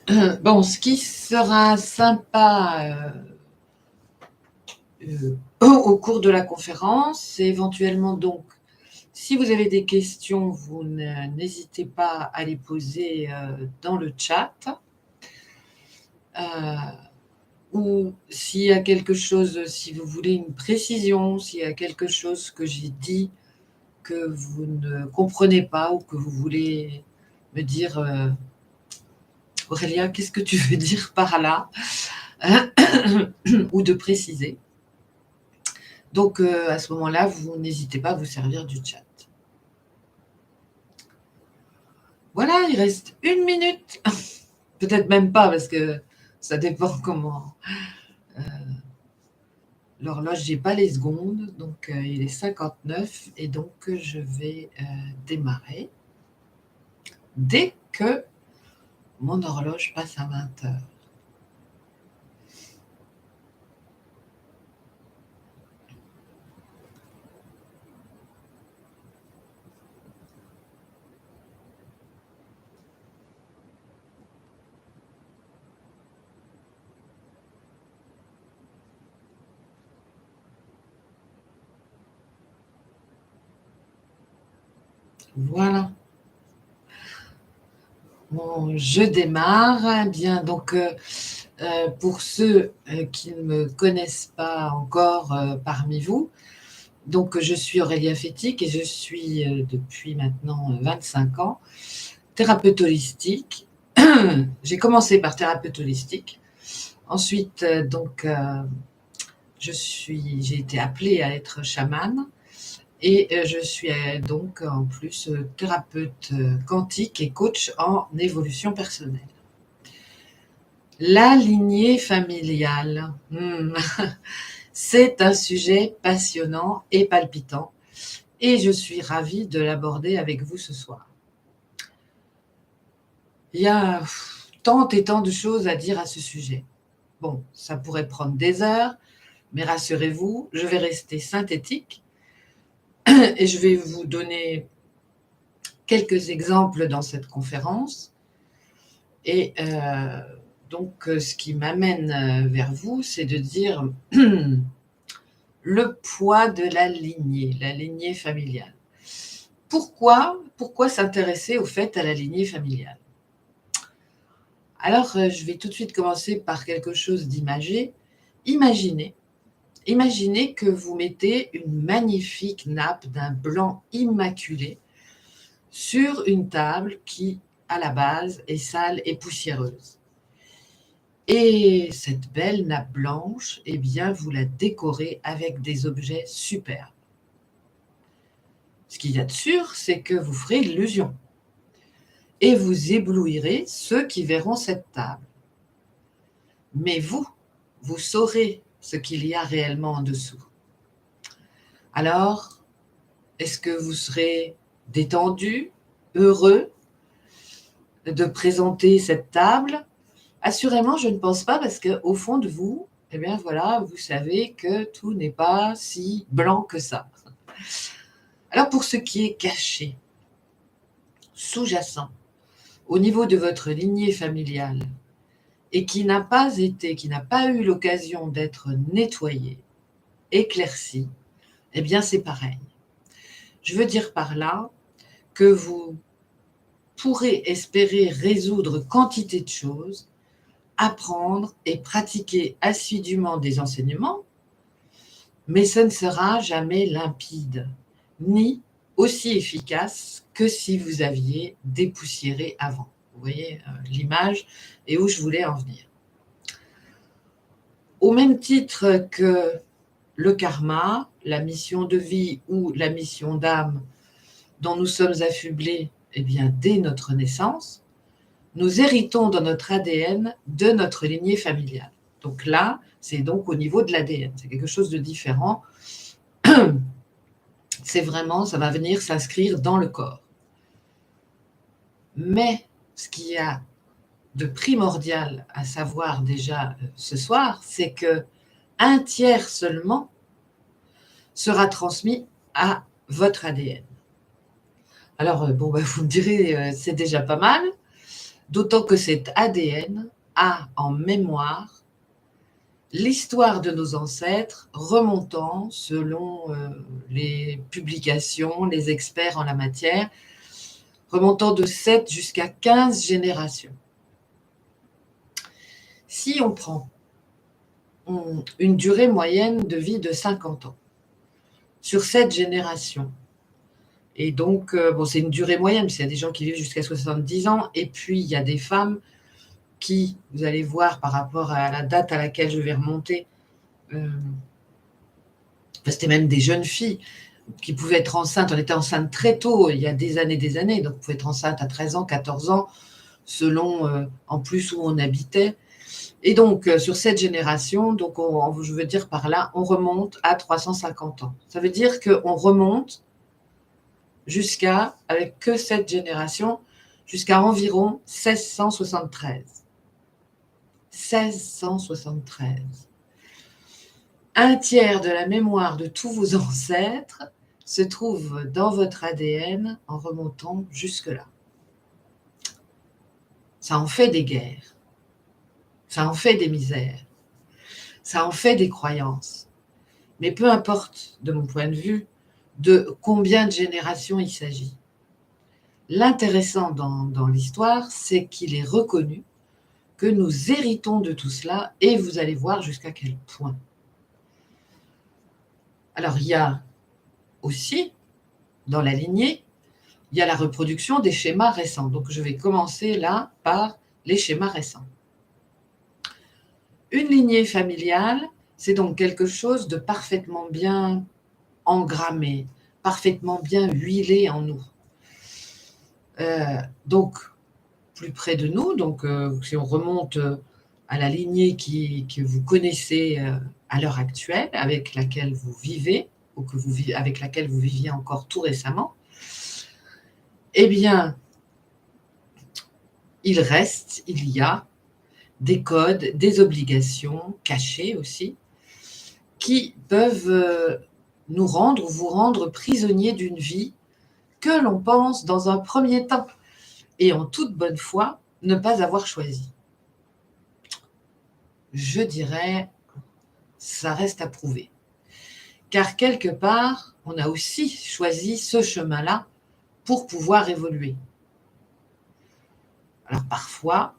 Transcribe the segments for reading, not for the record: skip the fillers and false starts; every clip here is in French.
Bon, ce qui sera sympa au cours de la conférence, c'est éventuellement donc, si vous avez des questions, vous n'hésitez pas à les poser dans le chat. Ou s'il y a quelque chose, si vous voulez une précision, s'il y a quelque chose que j'ai dit que vous ne comprenez pas ou que vous voulez me dire, Aurélia, qu'est-ce que tu veux dire par là? Ou de préciser. Donc, à ce moment-là, vous n'hésitez pas à vous servir du chat. Voilà, il reste 1 minute. Peut-être même pas, parce que ça dépend comment. L'horloge, j'ai pas les secondes, donc il est 59 et donc je vais démarrer dès que mon horloge passe à 20 heures. Voilà. Bon, je démarre. Bien, donc pour ceux qui ne me connaissent pas encore parmi vous, donc je suis Aurélia Fétic et je suis depuis maintenant 25 ans thérapeute holistique. J'ai commencé par thérapeute holistique. Ensuite, j'ai été appelée à être chamane et je suis donc en plus thérapeute quantique et coach en évolution personnelle. La lignée familiale, c'est un sujet passionnant et palpitant et je suis ravie de l'aborder avec vous ce soir. Il y a tant et tant de choses à dire à ce sujet. Bon, ça pourrait prendre des heures, mais rassurez-vous, je vais rester synthétique et je vais vous donner quelques exemples dans cette conférence. Et donc, ce qui m'amène vers vous, c'est de dire le poids de la lignée familiale. Pourquoi s'intéresser au fait à la lignée familiale? Alors, je vais tout de suite commencer par quelque chose d'imagé. Imaginez que vous mettez une magnifique nappe d'un blanc immaculé sur une table qui, à la base, est sale et poussiéreuse. Et cette belle nappe blanche, eh bien, vous la décorez avec des objets superbes. Ce qu'il y a de sûr, c'est que vous ferez illusion et vous éblouirez ceux qui verront cette table. Mais vous saurez ce qu'il y a réellement en dessous. Alors, est-ce que vous serez détendu, heureux de présenter cette table? Assurément, je ne pense pas, parce qu'au fond de vous, eh bien voilà, vous savez que tout n'est pas si blanc que ça. Alors pour ce qui est caché, sous-jacent, au niveau de votre lignée familiale, et qui n'a pas eu l'occasion d'être nettoyé, éclairci, eh bien c'est pareil. Je veux dire par là que vous pourrez espérer résoudre quantité de choses, apprendre et pratiquer assidûment des enseignements, mais ce ne sera jamais limpide, ni aussi efficace que si vous aviez dépoussiéré avant. Vous voyez l'image et où je voulais en venir. Au même titre que le karma, la mission de vie ou la mission d'âme dont nous sommes affublés bien, dès notre naissance, nous héritons dans notre ADN de notre lignée familiale. Donc là, c'est donc au niveau de l'ADN. C'est quelque chose de différent. C'est vraiment, ça va venir s'inscrire dans le corps. Mais ce qu'il y a de primordial à savoir déjà ce soir, c'est que 1/3 seulement sera transmis à votre ADN. Alors, vous me direz, c'est déjà pas mal. d'autant que cet ADN a en mémoire l'histoire de nos ancêtres remontant, selon les publications, les experts en la matière, remontant de 7 jusqu'à 15 générations. Si on prend une durée moyenne de vie de 50 ans sur 7 générations, et donc, c'est une durée moyenne, parce qu'il y a des gens qui vivent jusqu'à 70 ans, et puis il y a des femmes qui, vous allez voir par rapport à la date à laquelle je vais remonter, c'était même des jeunes filles qui pouvaient être enceintes. On était enceinte très tôt, il y a des années, donc on pouvait être enceinte à 13 ans, 14 ans, selon en plus où on habitait. Et donc, sur cette génération, donc je veux dire par là, on remonte à 350 ans. Ça veut dire qu'on remonte jusqu'à, avec que cette génération, jusqu'à environ 1673. 1673. Un tiers de la mémoire de tous vos ancêtres se trouve dans votre ADN en remontant jusque-là. Ça en fait des guerres, ça en fait des misères, ça en fait des croyances. Mais peu importe, de mon point de vue, de combien de générations il s'agit. L'intéressant dans l'histoire, c'est qu'il est reconnu que nous héritons de tout cela, et vous allez voir jusqu'à quel point. Alors, il y a aussi, dans la lignée, il y a la reproduction des schémas récents. Donc, je vais commencer là par les schémas récents. Une lignée familiale, c'est donc quelque chose de parfaitement bien engrammé, parfaitement bien huilé en nous. Donc, plus près de nous, donc si on remonte à la lignée que vous connaissez à l'heure actuelle, avec laquelle vous vivez, ou avec laquelle vous viviez encore tout récemment, eh bien, il y a des codes, des obligations cachées aussi, qui peuvent nous rendre ou vous rendre prisonniers d'une vie que l'on pense dans un premier temps, et en toute bonne foi, ne pas avoir choisi. Je dirais, ça reste à prouver. Car quelque part, on a aussi choisi ce chemin-là pour pouvoir évoluer. Alors parfois,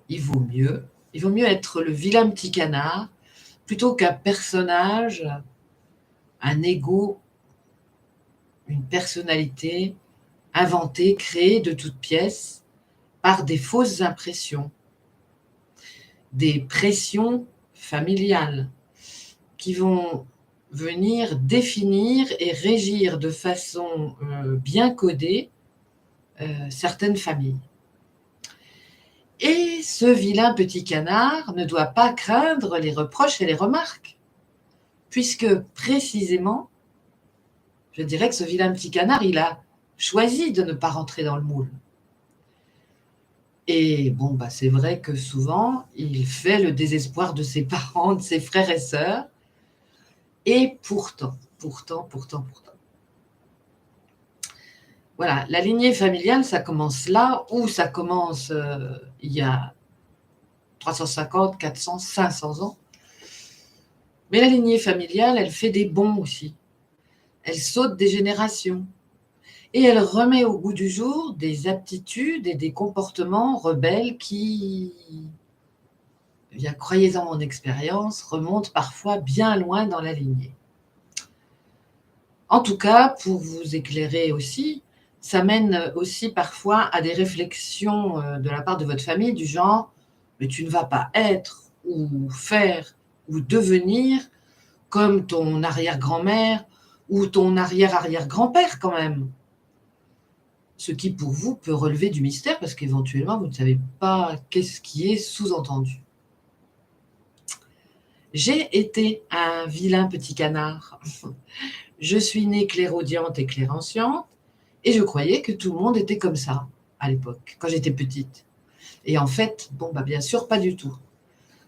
il vaut mieux être le vilain petit canard plutôt qu'un personnage, un ego, une personnalité inventée, créée de toutes pièces par des fausses impressions, des pressions familiales qui vont venir définir et régir de façon bien codée certaines familles. Et ce vilain petit canard ne doit pas craindre les reproches et les remarques, puisque précisément, je dirais que ce vilain petit canard, il a choisi de ne pas rentrer dans le moule. Et bon, c'est vrai que souvent, il fait le désespoir de ses parents, de ses frères et sœurs, et pourtant. Voilà, la lignée familiale, ça commence là, où ça commence il y a 350, 400, 500 ans. Mais la lignée familiale, elle fait des bonds aussi. Elle saute des générations. Et elle remet au goût du jour des aptitudes et des comportements rebelles qui, bien, croyez-en mon expérience, remontent parfois bien loin dans la lignée. En tout cas, pour vous éclairer aussi, ça mène aussi parfois à des réflexions de la part de votre famille du genre « mais tu ne vas pas être ou faire ou devenir comme ton arrière-grand-mère ou ton arrière-arrière-grand-père quand même ». Ce qui pour vous peut relever du mystère parce qu'éventuellement vous ne savez pas qu'est-ce qui est sous-entendu. J'ai été un vilain petit canard. Je suis née clairaudiente et clairanciante, et je croyais que tout le monde était comme ça à l'époque, quand j'étais petite. Et en fait, bien sûr, pas du tout.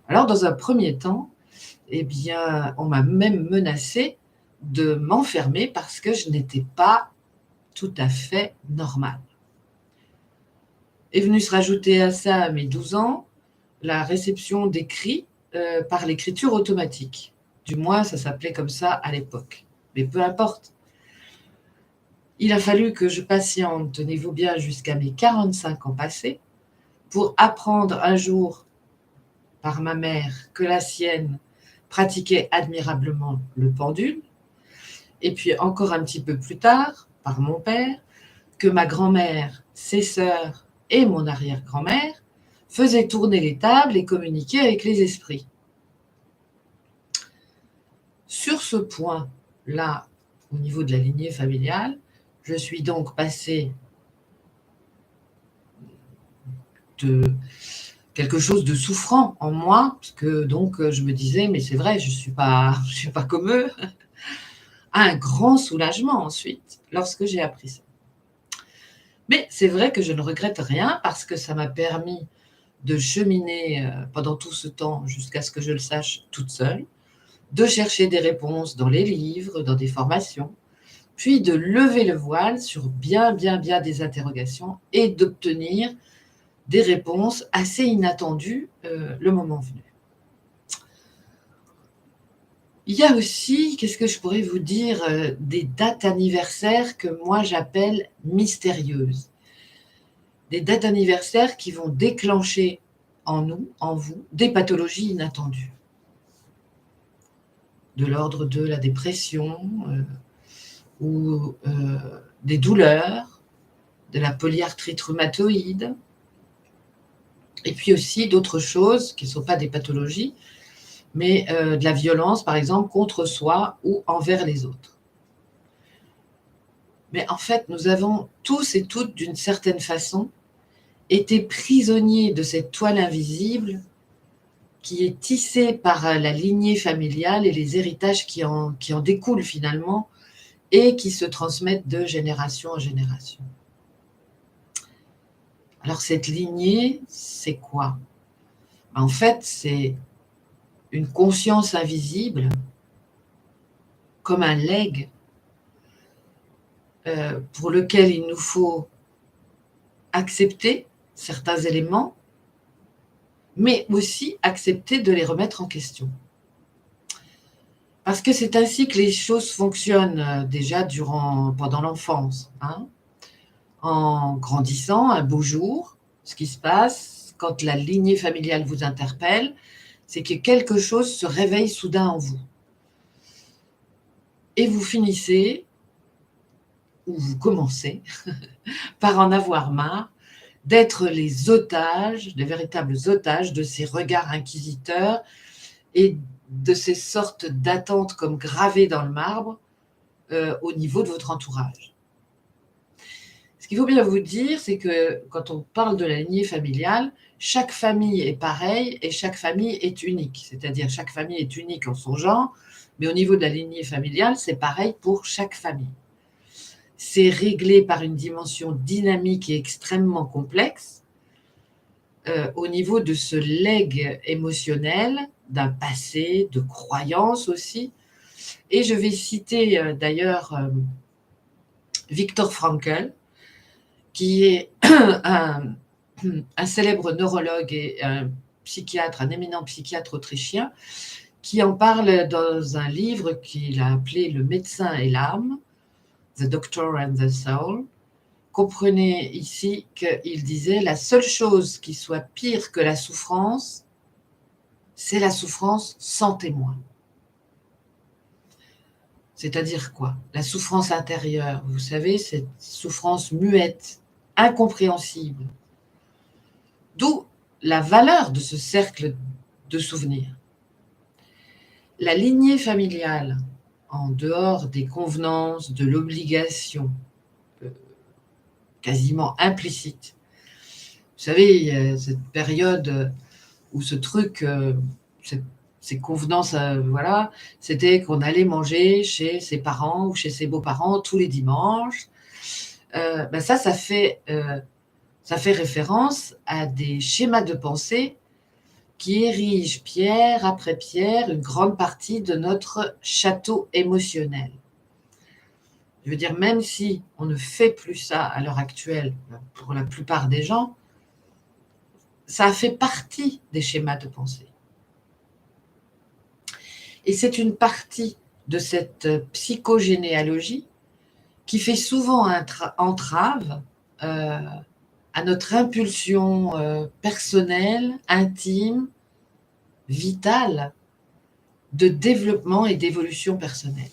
Alors, dans un premier temps, eh bien, on m'a même menacé de m'enfermer parce que je n'étais pas tout à fait normale. Est venue se rajouter à ça, à mes 12 ans, la réception d'écrits par l'écriture automatique. Du moins, ça s'appelait comme ça à l'époque. Mais peu importe. Il a fallu que je patiente, tenez-vous bien, jusqu'à mes 45 ans passés, pour apprendre un jour par ma mère que la sienne pratiquait admirablement le pendule, et puis encore un petit peu plus tard, par mon père, que ma grand-mère, ses sœurs et mon arrière-grand-mère faisaient tourner les tables et communiquaient avec les esprits. Sur ce point-là, au niveau de la lignée familiale, je suis donc passée de quelque chose de souffrant en moi, parce que donc je me disais, mais c'est vrai, je ne suis pas comme eux, à un grand soulagement ensuite, lorsque j'ai appris ça. Mais c'est vrai que je ne regrette rien, parce que ça m'a permis de cheminer pendant tout ce temps, jusqu'à ce que je le sache toute seule, de chercher des réponses dans les livres, dans des formations, puis de lever le voile sur bien des interrogations et d'obtenir des réponses assez inattendues le moment venu. Il y a aussi, qu'est-ce que je pourrais vous dire, des dates anniversaires que moi j'appelle mystérieuses. Des dates anniversaires qui vont déclencher en nous, en vous, des pathologies inattendues. De l'ordre de la dépression ou des douleurs, de la polyarthrite rhumatoïde, et puis aussi d'autres choses qui ne sont pas des pathologies, mais de la violence, par exemple, contre soi ou envers les autres. Mais en fait, nous avons tous et toutes, d'une certaine façon, été prisonniers de cette toile invisible qui est tissée par la lignée familiale et les héritages qui en découlent finalement et qui se transmettent de génération en génération. Alors cette lignée, c'est quoi? En fait, c'est une conscience invisible, comme un legs, pour lequel il nous faut accepter certains éléments, mais aussi accepter de les remettre en question. Parce que c'est ainsi que les choses fonctionnent déjà pendant l'enfance. En grandissant, un beau jour, ce qui se passe quand la lignée familiale vous interpelle, c'est que quelque chose se réveille soudain en vous. Et vous finissez, ou vous commencez, par en avoir marre d'être les otages, les véritables otages de ces regards inquisiteurs et de ces sortes d'attentes comme gravées dans le marbre au niveau de votre entourage. Ce qu'il faut bien vous dire, c'est que quand on parle de la lignée familiale, chaque famille est pareille et chaque famille est unique. C'est-à-dire chaque famille est unique en son genre, mais au niveau de la lignée familiale, c'est pareil pour chaque famille. C'est réglé par une dimension dynamique et extrêmement complexe au niveau de ce legs émotionnel, d'un passé, de croyances aussi. Et je vais citer d'ailleurs Viktor Frankl, qui est un célèbre neurologue et un psychiatre, un éminent psychiatre autrichien, qui en parle dans un livre qu'il a appelé Le médecin et l'âme, The Doctor and the Soul. Comprenez ici qu'il disait la seule chose qui soit pire que la souffrance, c'est la souffrance sans témoin. C'est-à-dire quoi? La souffrance intérieure, vous savez, cette souffrance muette, incompréhensible. D'où la valeur de ce cercle de souvenirs. La lignée familiale, en dehors des convenances, de l'obligation quasiment implicite. Vous savez, il y a cette période où ce truc, ces convenances, voilà, c'était qu'on allait manger chez ses parents ou chez ses beaux-parents tous les dimanches. Ça fait référence à des schémas de pensée qui érigent pierre après pierre une grande partie de notre château émotionnel. Je veux dire, même si on ne fait plus ça à l'heure actuelle, pour la plupart des gens, ça a fait partie des schémas de pensée. Et c'est une partie de cette psychogénéalogie qui fait souvent entrave à notre impulsion personnelle, intime, vitale, de développement et d'évolution personnelle.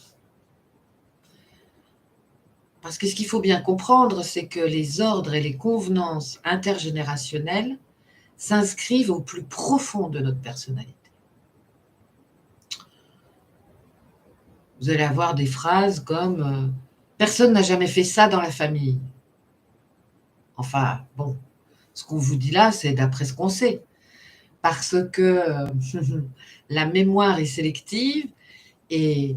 Parce que ce qu'il faut bien comprendre, c'est que les ordres et les convenances intergénérationnelles s'inscrivent au plus profond de notre personnalité. Vous allez avoir des phrases comme personne n'a jamais fait ça dans la famille. Enfin, bon, ce qu'on vous dit là, c'est d'après ce qu'on sait. Parce que la mémoire est sélective et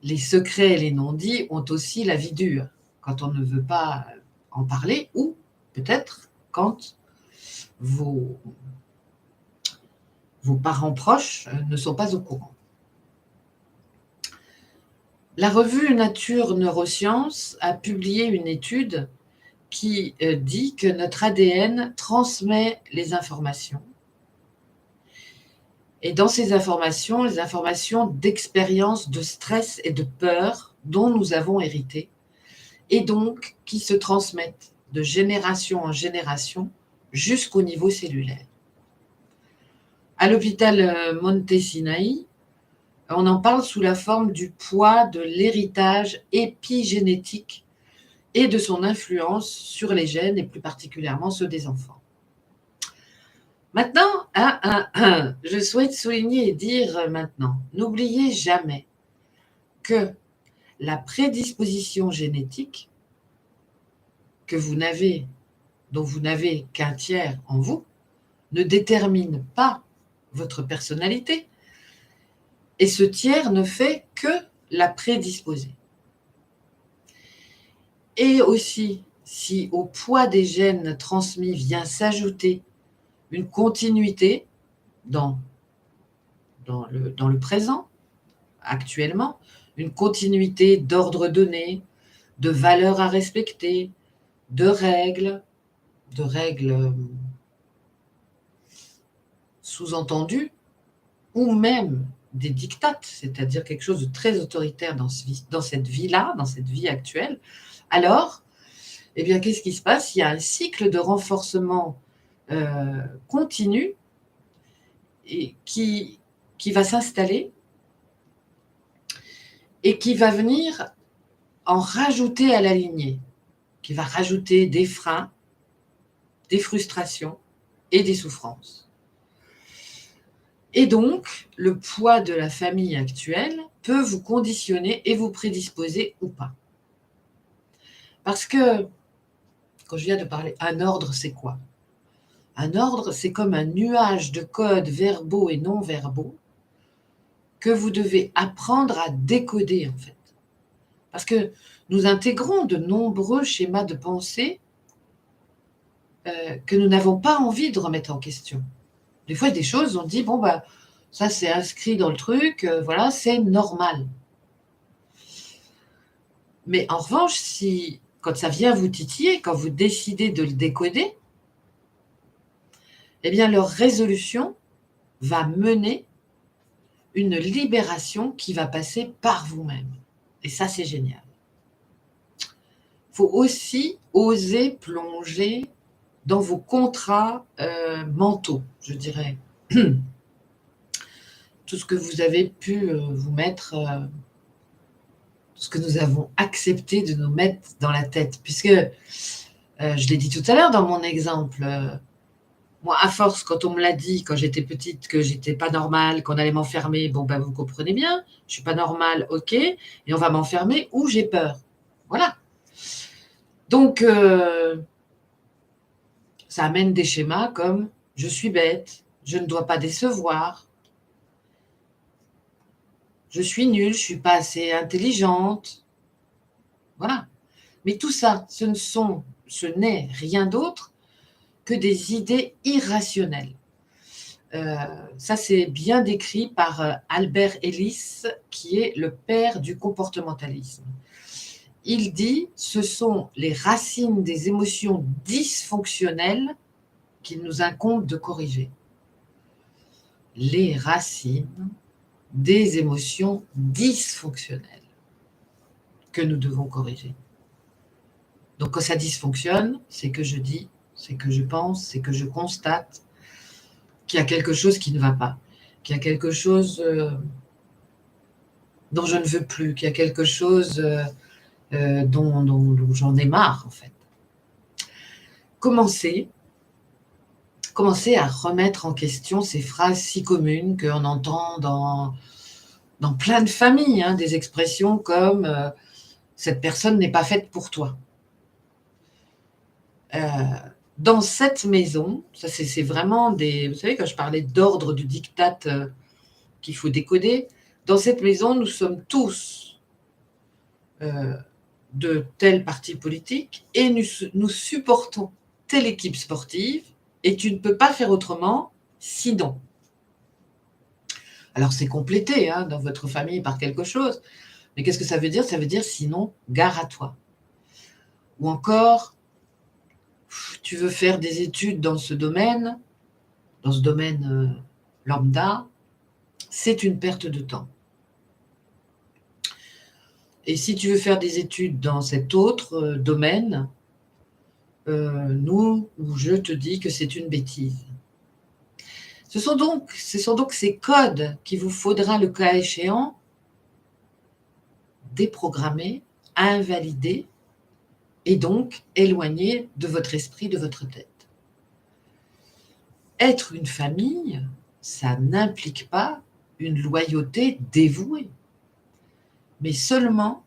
les secrets et les non-dits ont aussi la vie dure quand on ne veut pas en parler ou peut-être quand vos parents proches ne sont pas au courant. La revue Nature Neurosciences a publié une étude qui dit que notre ADN transmet les informations. Et dans ces informations, les informations d'expérience, de stress et de peur dont nous avons hérité, et donc qui se transmettent de génération en génération jusqu'au niveau cellulaire. À l'hôpital Monte Sinaï, on en parle sous la forme du poids de l'héritage épigénétique et de son influence sur les gènes et plus particulièrement ceux des enfants. Maintenant, je souhaite souligner et dire maintenant, n'oubliez jamais que la prédisposition génétique que vous n'avez, dont vous n'avez qu'un tiers en vous, ne détermine pas votre personnalité. Et ce tiers ne fait que la prédisposer. Et aussi, si au poids des gènes transmis vient s'ajouter une continuité dans le présent, actuellement, une continuité d'ordre donné, de valeurs à respecter, de règles sous-entendues, ou même des dictates, c'est-à-dire quelque chose de très autoritaire dans cette vie-là, dans cette vie actuelle, alors, eh bien, qu'est-ce qui se passe? Il y a un cycle de renforcement continu et qui va s'installer et qui va venir en rajouter à la lignée, qui va rajouter des freins, des frustrations et des souffrances. Et donc, le poids de la famille actuelle peut vous conditionner et vous prédisposer ou pas. Parce que, quand je viens de parler, un ordre, c'est quoi? Un ordre, c'est comme un nuage de codes verbaux et non verbaux que vous devez apprendre à décoder, en fait. Parce que nous intégrons de nombreux schémas de pensée que nous n'avons pas envie de remettre en question. Des fois, il y a des choses, on dit, bon, bah, ça c'est inscrit dans le truc, voilà, c'est normal. Mais en revanche, quand ça vient vous titiller, quand vous décidez de le décoder, eh bien, leur résolution va mener une libération qui va passer par vous-même. Et ça, c'est génial. Il faut aussi oser plonger dans vos contrats mentaux, je dirais. Tout ce que vous avez pu vous mettre, tout ce que nous avons accepté de nous mettre dans la tête. Puisque, je l'ai dit tout à l'heure dans mon exemple, moi, à force, quand on me l'a dit, quand j'étais petite, que j'étais pas normale, qu'on allait m'enfermer, bon, ben, vous comprenez bien, je suis pas normale, ok, et on va m'enfermer où j'ai peur. Voilà. Donc, ça amène des schémas comme je suis bête, je ne dois pas décevoir, je suis nulle, je ne suis pas assez intelligente. Voilà. Mais tout ça, ce n'est rien d'autre que des idées irrationnelles. Ça, c'est bien décrit par Albert Ellis, qui est le père du comportementalisme. Il dit, ce sont les racines des émotions dysfonctionnelles qu'il nous incombe de corriger. Les racines des émotions dysfonctionnelles que nous devons corriger. Donc quand ça dysfonctionne, c'est que je dis, c'est que je pense, c'est que je constate qu'il y a quelque chose qui ne va pas, qu'il y a quelque chose dont je ne veux plus, qu'il y a quelque chose dont j'en ai marre en fait. Commencez à remettre en question ces phrases si communes qu'on entend dans plein de familles, hein, des expressions comme cette personne n'est pas faite pour toi. Dans cette maison, ça c'est vraiment des... Vous savez, quand je parlais d'ordre du diktat qu'il faut décoder, dans cette maison, nous sommes tous de tel parti politique et nous supportons telle équipe sportive et tu ne peux pas faire autrement sinon. Alors c'est complété hein, dans votre famille par quelque chose, mais qu'est-ce que ça veut dire? Ça veut dire sinon, gare à toi. Ou encore, tu veux faire des études dans ce domaine lambda, c'est une perte de temps. Et si tu veux faire des études dans cet autre domaine, je te dis que c'est une bêtise. Ce sont donc ces codes qu'il vous faudra, le cas échéant, déprogrammer, invalider et donc éloigner de votre esprit, de votre tête. Être une famille, ça n'implique pas une loyauté dévouée, mais seulement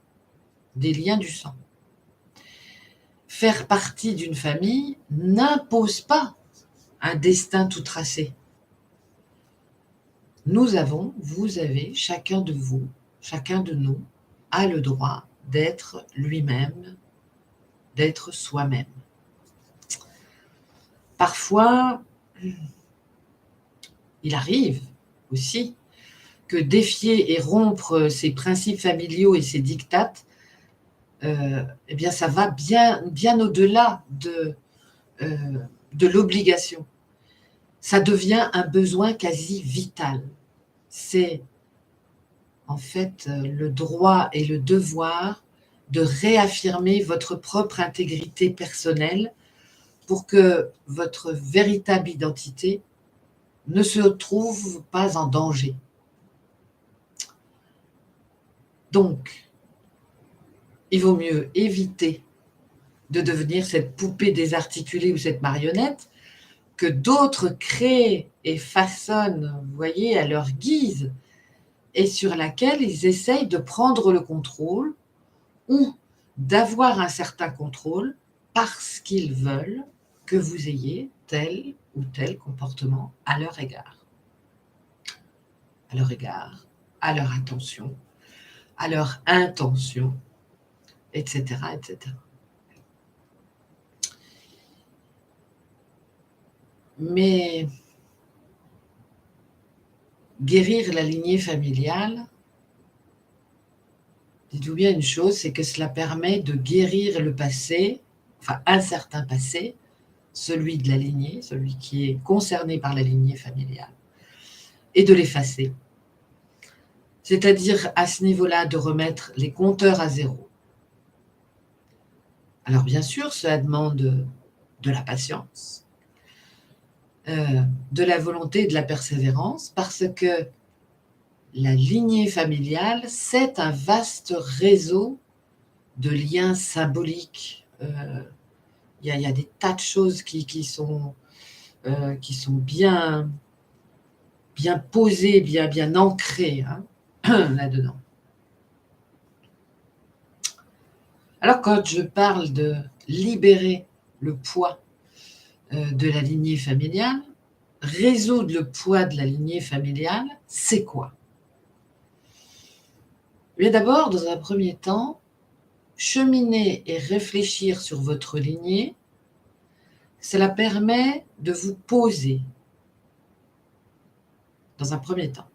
des liens du sang. Faire partie d'une famille n'impose pas un destin tout tracé. Vous avez, chacun de vous, chacun de nous, a le droit d'être lui-même, d'être soi-même. Parfois, il arrive aussi que défier et rompre ces principes familiaux et ces diktats, eh bien ça va bien au-delà de l'obligation. Ça devient un besoin quasi vital. C'est en fait le droit et le devoir de réaffirmer votre propre intégrité personnelle pour que votre véritable identité ne se trouve pas en danger. Donc, il vaut mieux éviter de devenir cette poupée désarticulée ou cette marionnette que d'autres créent et façonnent, vous voyez, à leur guise, et sur laquelle ils essayent de prendre le contrôle ou d'avoir un certain contrôle parce qu'ils veulent que vous ayez tel ou tel comportement à leur égard, à leur attention, à leur intention, etc., etc. Mais guérir la lignée familiale, dites-vous bien une chose, c'est que cela permet de guérir le passé, enfin un certain passé, celui de la lignée, celui qui est concerné par la lignée familiale, et de l'effacer. C'est-à-dire à ce niveau-là de remettre les compteurs à zéro. Alors bien sûr, cela demande de la patience, de la volonté et de la persévérance, parce que la lignée familiale, c'est un vaste réseau de liens symboliques. Il y a des tas de choses qui sont bien posées, bien ancrées hein, là-dedans. Alors quand je parle de libérer le poids de la lignée familiale, résoudre le poids de la lignée familiale, c'est quoi? Mais d'abord, dans un premier temps, cheminer et réfléchir sur votre lignée, cela permet de vous poser dans un premier temps.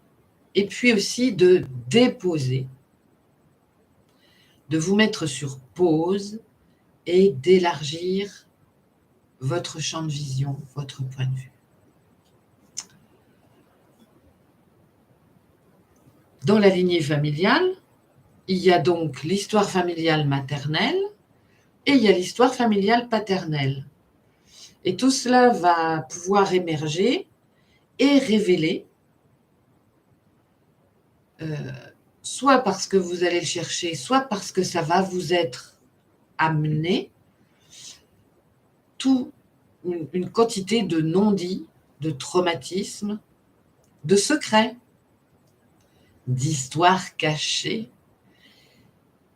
Et puis aussi de déposer, de vous mettre sur pause et d'élargir votre champ de vision, votre point de vue. Dans la lignée familiale, il y a donc l'histoire familiale maternelle et il y a l'histoire familiale paternelle. Et tout cela va pouvoir émerger et révéler, soit parce que vous allez le chercher, soit parce que ça va vous être amené, une quantité de non-dits, de traumatismes, de secrets, d'histoires cachées.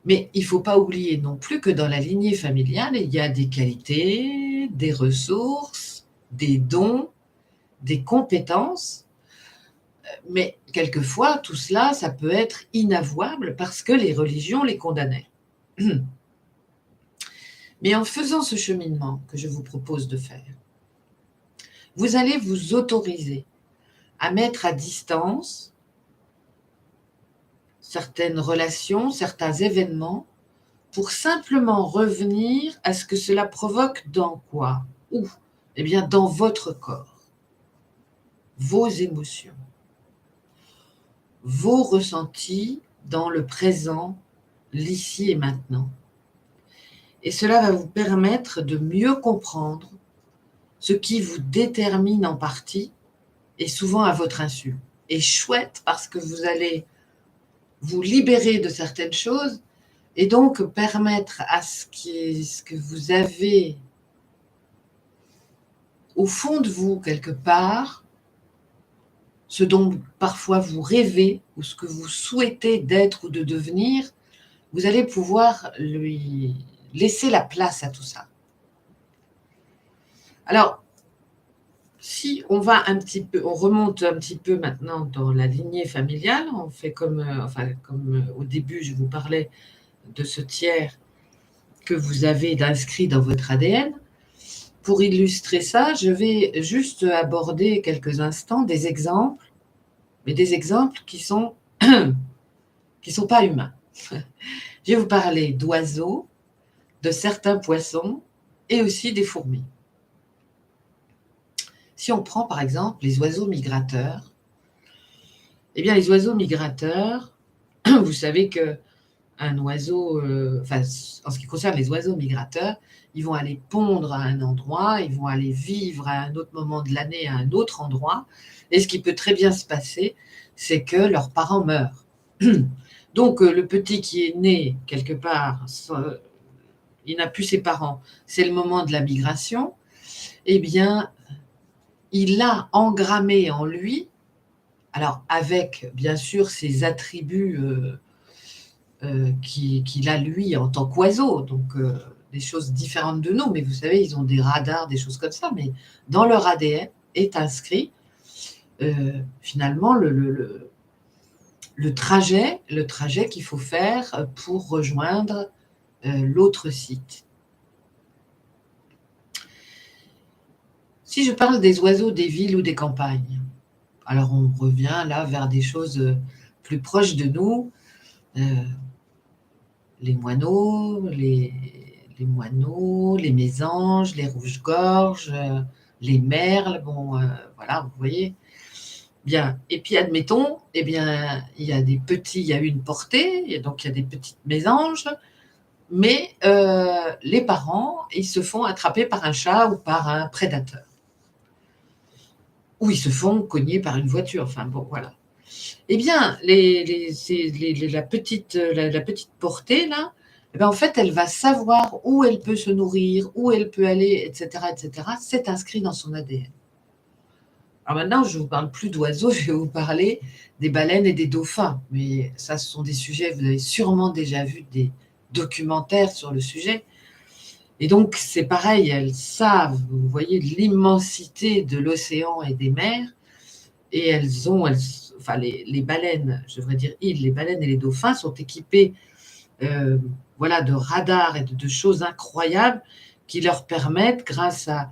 Mais il ne faut pas oublier non plus que dans la lignée familiale, il y a des qualités, des ressources, des dons, des compétences. Mais quelquefois, tout cela, ça peut être inavouable parce que les religions les condamnaient. Mais en faisant ce cheminement que je vous propose de faire, vous allez vous autoriser à mettre à distance certaines relations, certains événements, pour simplement revenir à ce que cela provoque dans quoi? Où? Eh bien, dans votre corps, vos émotions, vos ressentis dans le présent, l'ici et maintenant. Et cela va vous permettre de mieux comprendre ce qui vous détermine en partie et souvent à votre insu. Et chouette parce que vous allez vous libérer de certaines choses et donc permettre à ce que vous avez au fond de vous quelque part, ce dont parfois vous rêvez ou ce que vous souhaitez d'être ou de devenir, vous allez pouvoir lui laisser la place à tout ça. Alors, si on va un petit peu, on remonte un petit peu maintenant dans la lignée familiale, on fait comme au début, je vous parlais de ce tiers que vous avez d'inscrit dans votre ADN. Pour illustrer ça, je vais juste aborder quelques instants des exemples, mais des exemples qui sont pas humains. Je vais vous parler d'oiseaux, de certains poissons et aussi des fourmis. Si on prend par exemple les oiseaux migrateurs, eh bien les oiseaux migrateurs, vous savez que un oiseau, en ce qui concerne les oiseaux migrateurs, ils vont aller pondre à un endroit, ils vont aller vivre à un autre moment de l'année à un autre endroit, et ce qui peut très bien se passer, c'est que leurs parents meurent. Donc le petit qui est né quelque part, il n'a plus ses parents, c'est le moment de la migration, eh bien, il a engrammé en lui, alors avec bien sûr ses attributs qu'il a lui en tant qu'oiseau, donc des choses différentes de nous, mais vous savez, ils ont des radars, des choses comme ça, mais dans leur ADN est inscrit finalement le trajet qu'il faut faire pour rejoindre l'autre site. Si je parle des oiseaux des villes ou des campagnes, alors on revient là vers des choses plus proches de nous, les moineaux, les mésanges, les rouges-gorges, les merles, voilà, vous voyez. Bien, et puis admettons, eh bien, il y a une portée, et donc il y a des petites mésanges, mais les parents, ils se font attraper par un chat ou par un prédateur. Ou ils se font cogner par une voiture, enfin bon, voilà. Eh bien, la petite portée, là, eh bien, en fait, elle va savoir où elle peut se nourrir, où elle peut aller, etc., etc. C'est inscrit dans son ADN. Alors maintenant, je ne vous parle plus d'oiseaux, je vais vous parler des baleines et des dauphins. Mais ça, ce sont des sujets, vous avez sûrement déjà vu des documentaires sur le sujet. Et donc, c'est pareil, elles savent, vous voyez, l'immensité de l'océan et des mers. Et les baleines, je devrais dire les baleines et les dauphins sont équipés de radars et de choses incroyables qui leur permettent, grâce à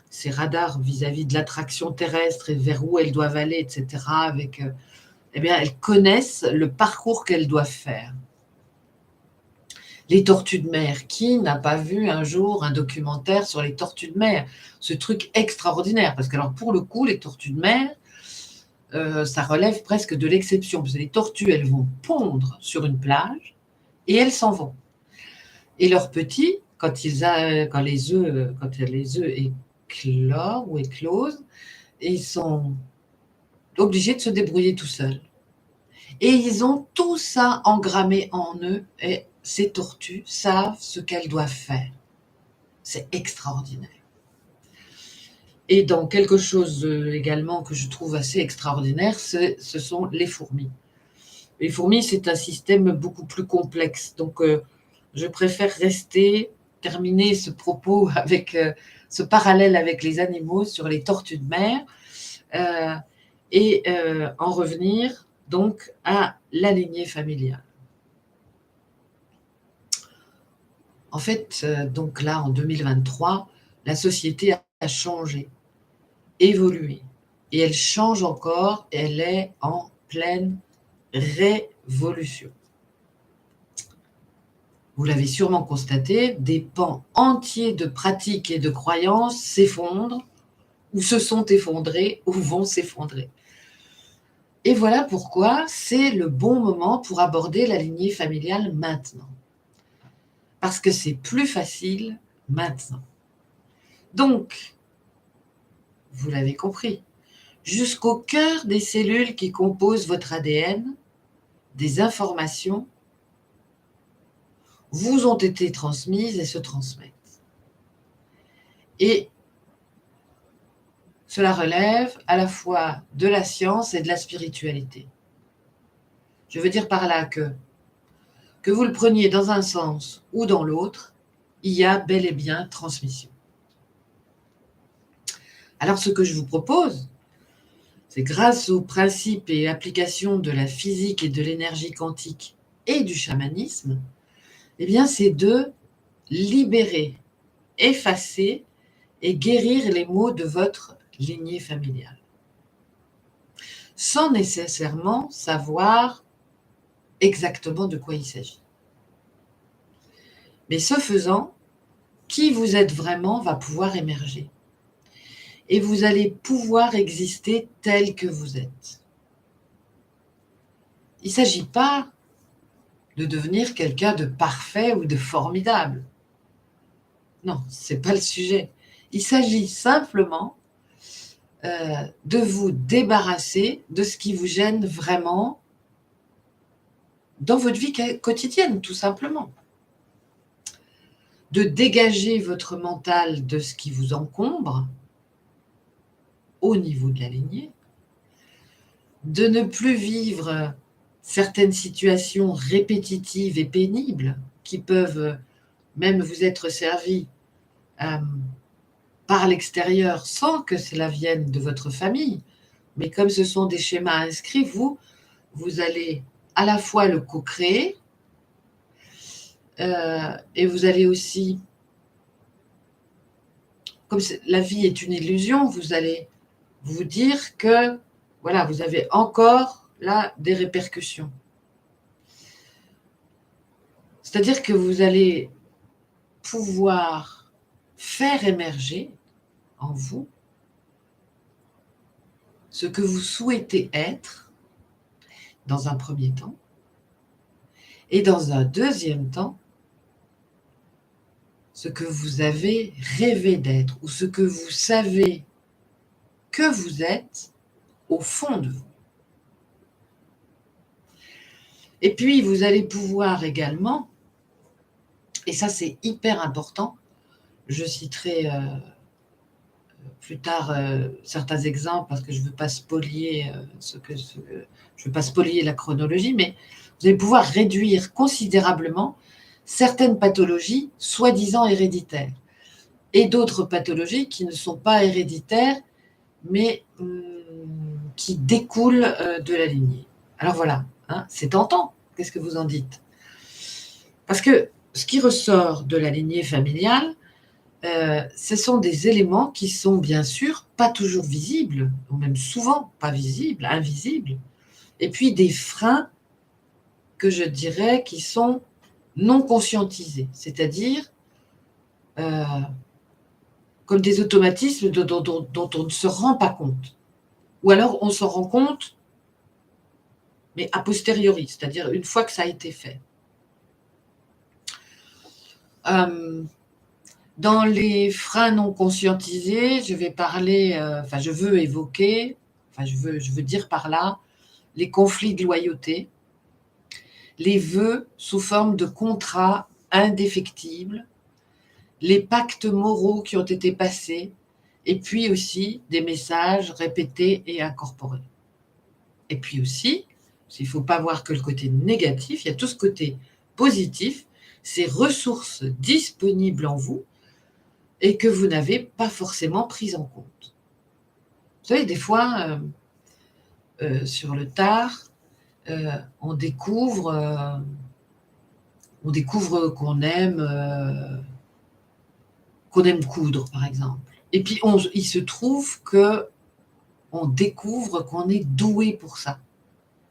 ces radars vis-à-vis de l'attraction terrestre et vers où elles doivent aller, etc., elles connaissent le parcours qu'elles doivent faire. Les tortues de mer, qui n'a pas vu un jour un documentaire sur les tortues de mer? Ce truc extraordinaire, parce que alors pour le coup, les tortues de mer, ça relève presque de l'exception, parce que les tortues, elles vont pondre sur une plage et elles s'en vont. Et leurs petits, quand les œufs éclorent ou éclosent, ils sont obligés de se débrouiller tout seuls. Et ils ont tout ça engrammé en eux, et ces tortues savent ce qu'elles doivent faire. C'est extraordinaire. Et dans quelque chose également que je trouve assez extraordinaire, ce sont les fourmis. Les fourmis, c'est un système beaucoup plus complexe. Donc, je préfère terminer ce propos avec ce parallèle avec les animaux sur les tortues de mer euh, et en revenir donc à la lignée familiale. En fait, donc là, en 2023, la société a changé, évolué. Et elle change encore, elle est en pleine révolution. Vous l'avez sûrement constaté, des pans entiers de pratiques et de croyances s'effondrent, ou se sont effondrés, ou vont s'effondrer. Et voilà pourquoi c'est le bon moment pour aborder la lignée familiale maintenant. Parce que c'est plus facile maintenant. Donc, vous l'avez compris, jusqu'au cœur des cellules qui composent votre ADN, des informations vous ont été transmises et se transmettent. Et cela relève à la fois de la science et de la spiritualité. Je veux dire par là que vous le preniez dans un sens ou dans l'autre, il y a bel et bien transmission. Alors ce que je vous propose, c'est grâce aux principes et applications de la physique et de l'énergie quantique et du chamanisme, eh bien c'est de libérer, effacer et guérir les maux de votre lignée familiale, sans nécessairement savoir exactement de quoi il s'agit. Mais ce faisant, qui vous êtes vraiment va pouvoir émerger. Et vous allez pouvoir exister tel que vous êtes. Il ne s'agit pas de devenir quelqu'un de parfait ou de formidable. Non, ce n'est pas le sujet. Il s'agit simplement de vous débarrasser de ce qui vous gêne vraiment dans votre vie quotidienne, tout simplement. De dégager votre mental de ce qui vous encombre au niveau de la lignée, de ne plus vivre certaines situations répétitives et pénibles qui peuvent même vous être servies par l'extérieur sans que cela vienne de votre famille. Mais comme ce sont des schémas inscrits, vous allez à la fois le co-créer et vous allez aussi, comme la vie est une illusion, vous allez vous dire que voilà, vous avez encore là des répercussions. C'est-à-dire que vous allez pouvoir faire émerger en vous ce que vous souhaitez être dans un premier temps et dans un deuxième temps ce que vous avez rêvé d'être ou ce que vous savez que vous êtes au fond de vous. Et puis vous allez pouvoir également, et ça c'est hyper important, je citerai plus tard certains exemples parce que je ne veux pas spolier je veux pas spolier la chronologie, mais vous allez pouvoir réduire considérablement certaines pathologies soi-disant héréditaires et d'autres pathologies qui ne sont pas héréditaires mais qui découlent de la lignée. Alors voilà, hein, c'est tentant. Qu'est-ce que vous en dites? Parce que ce qui ressort de la lignée familiale, ce sont des éléments qui sont bien sûr pas toujours visibles, ou même souvent pas visibles, invisibles, et puis des freins que je dirais qui sont non conscientisés, c'est-à-dire comme des automatismes dont on ne se rend pas compte. Ou alors on s'en rend compte, mais a posteriori, c'est-à-dire une fois que ça a été fait. Dans les freins non conscientisés, je vais parler, je veux évoquer, je veux dire par là, les conflits de loyauté, les vœux sous forme de contrats indéfectibles, les pactes moraux qui ont été passés, et puis aussi des messages répétés et incorporés. Et puis aussi, il ne faut pas voir que le côté négatif, il y a tout ce côté positif, ces ressources disponibles en vous et que vous n'avez pas forcément prises en compte. Vous savez, des fois, sur le tard, on découvre qu'on aime coudre, par exemple. Et puis, il se trouve qu'on découvre qu'on est doué pour ça.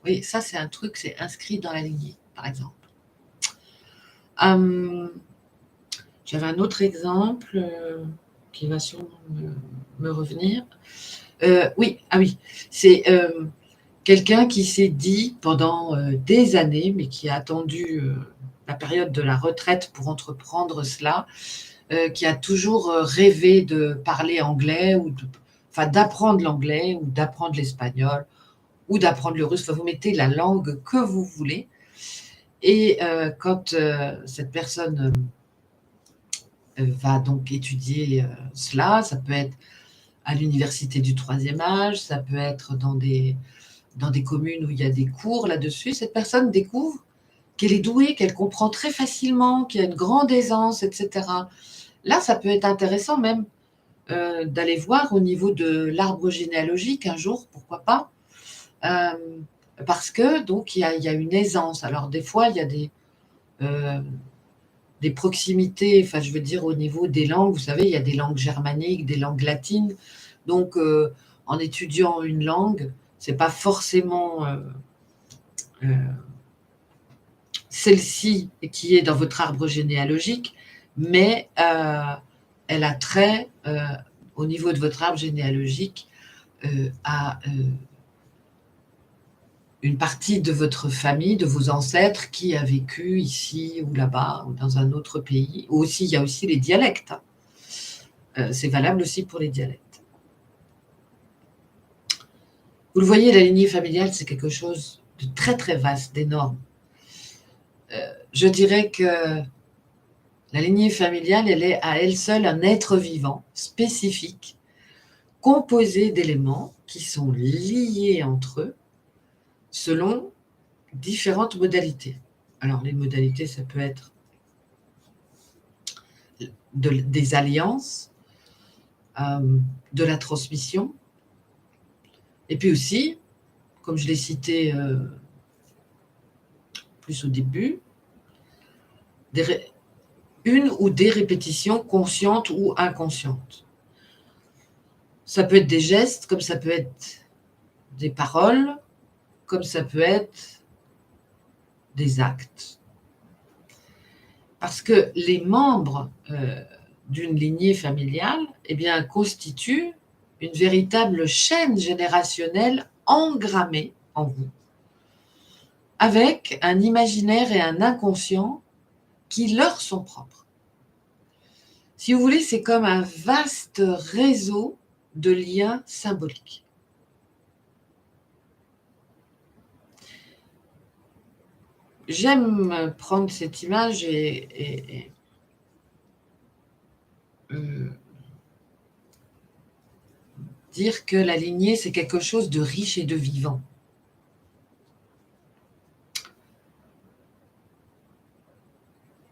Oui, ça, c'est un truc, c'est inscrit dans la lignée, par exemple. J'avais un autre exemple qui va sûrement me revenir. Oui, c'est quelqu'un qui s'est dit pendant des années, mais qui a attendu la période de la retraite pour entreprendre cela, qui a toujours rêvé de parler anglais d'apprendre l'anglais ou d'apprendre l'espagnol ou d'apprendre le russe. Vous mettez la langue que vous voulez. Et quand cette personne va donc étudier cela, ça peut être à l'université du troisième âge, ça peut être dans des communes où il y a des cours là-dessus, cette personne découvre qu'elle est douée, qu'elle comprend très facilement, qu'il y a une grande aisance, etc. Là, ça peut être intéressant même d'aller voir au niveau de l'arbre généalogique un jour, pourquoi pas, parce que donc il y a une aisance. Alors des fois, il y a des proximités, je veux dire au niveau des langues, vous savez, il y a des langues germaniques, des langues latines. Donc, en étudiant une langue, c'est pas forcément celle-ci qui est dans votre arbre généalogique, mais elle a trait, au niveau de votre arbre généalogique, à une partie de votre famille, de vos ancêtres qui a vécu ici ou là-bas, ou dans un autre pays. Ou aussi, il y a aussi les dialectes. C'est valable aussi pour les dialectes. Vous le voyez, la lignée familiale, c'est quelque chose de très très vaste, d'énorme. Je dirais que la lignée familiale, elle est à elle seule un être vivant, spécifique, composé d'éléments qui sont liés entre eux selon différentes modalités. Alors, les modalités, ça peut être des alliances, de la transmission, et puis aussi, comme je l'ai cité plus au début, une ou des répétitions conscientes ou inconscientes. Ça peut être des gestes, comme ça peut être des paroles, comme ça peut être des actes. Parce que les membres d'une lignée familiale constituent une véritable chaîne générationnelle engrammée en vous, avec un imaginaire et un inconscient qui leur sont propres. Si vous voulez, c'est comme un vaste réseau de liens symboliques. J'aime prendre cette image et dire que la lignée, c'est quelque chose de riche et de vivant.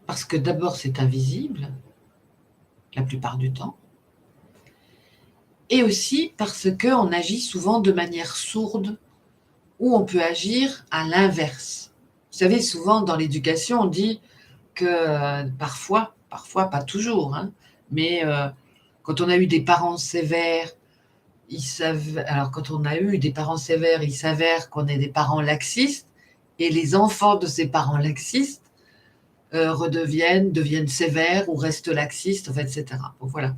Parce que d'abord, c'est invisible, la plupart du temps, et aussi parce qu'on agit souvent de manière sourde, ou on peut agir à l'inverse. Vous savez, souvent dans l'éducation, on dit que parfois, pas toujours, mais quand on a eu des parents sévères, quand on a eu des parents sévères, il s'avère qu'on est des parents laxistes, et les enfants de ces parents laxistes deviennent sévères ou restent laxistes, en fait, etc. Bon, voilà.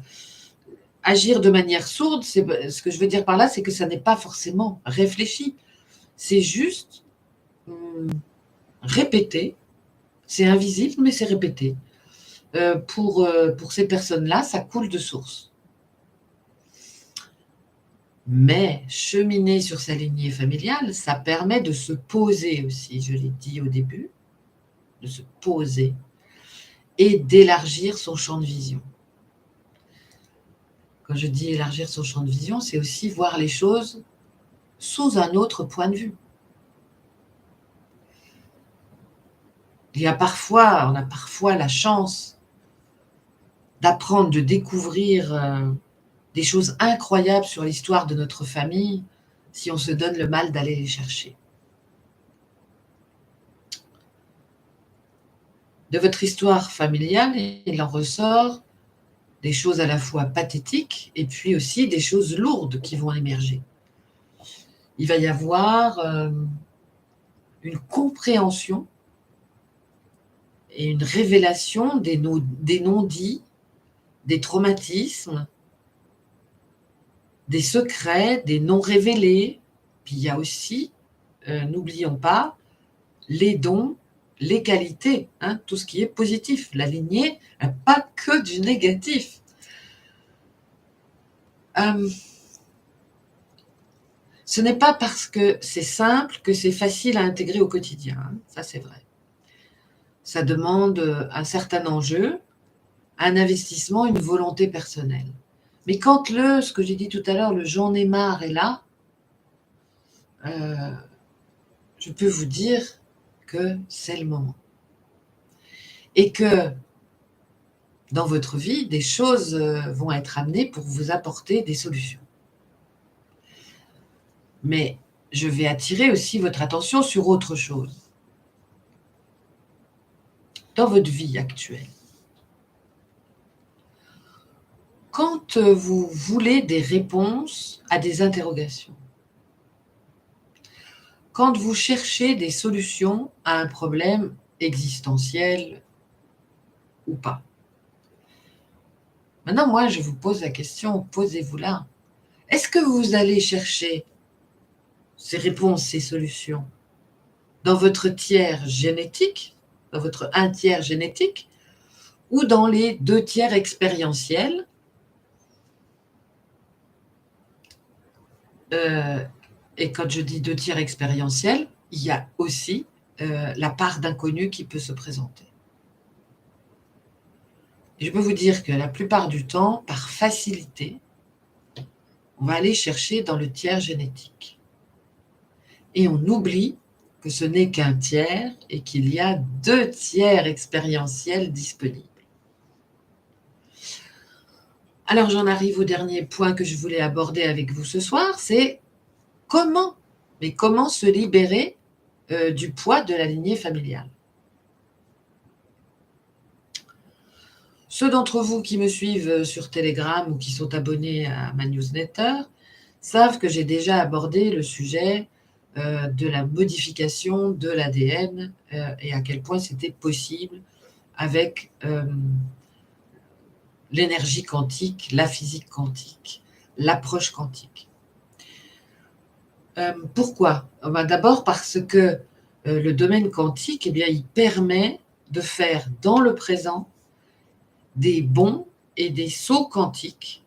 Agir de manière sourde, ce que je veux dire par là, c'est que ça n'est pas forcément réfléchi. C'est juste répété. C'est invisible, mais c'est répété. Pour ces personnes-là, ça coule de source. Mais cheminer sur sa lignée familiale, ça permet de se poser aussi, je l'ai dit au début, de se poser et d'élargir son champ de vision. Quand je dis élargir son champ de vision, c'est aussi voir les choses sous un autre point de vue. On a parfois la chance d'apprendre, de découvrir des choses incroyables sur l'histoire de notre famille si on se donne le mal d'aller les chercher. De votre histoire familiale, il en ressort des choses à la fois pathétiques et puis aussi des choses lourdes qui vont émerger. Il va y avoir une compréhension et une révélation des non-dits, des traumatismes, des secrets, des non révélés. Puis il y a aussi, n'oublions pas, les dons, les qualités, tout ce qui est positif. La lignée n'a pas que du négatif. Ce n'est pas parce que c'est simple que c'est facile à intégrer au quotidien. Ça, c'est vrai. Ça demande un certain enjeu, un investissement, une volonté personnelle. Mais quand ce que j'ai dit tout à l'heure, le j'en ai marre est là, je peux vous dire que c'est le moment. Et que dans votre vie, des choses vont être amenées pour vous apporter des solutions. Mais je vais attirer aussi votre attention sur autre chose. Dans votre vie actuelle, quand vous voulez des réponses à des interrogations, quand vous cherchez des solutions à un problème existentiel ou pas. Maintenant, moi, je vous pose la question, posez-vous-la. Est-ce que vous allez chercher ces réponses, ces solutions dans votre tiers génétique, dans votre 1/3 génétique, ou dans les 2/3 expérientiels et quand je dis 2/3 expérientiels, il y a aussi la part d'inconnu qui peut se présenter. Et je peux vous dire que la plupart du temps, par facilité, on va aller chercher dans le tiers génétique. Et on oublie que ce n'est qu'un tiers et qu'il y a 2/3 expérientiels disponibles. Alors j'en arrive au dernier point que je voulais aborder avec vous ce soir, c'est comment se libérer du poids de la lignée familiale. Ceux d'entre vous qui me suivent sur Telegram ou qui sont abonnés à ma newsletter savent que j'ai déjà abordé le sujet de la modification de l'ADN et à quel point c'était possible avec l'énergie quantique, la physique quantique, l'approche quantique. Pourquoi ? D'abord parce que le domaine quantique, il permet de faire dans le présent des bonds et des sauts quantiques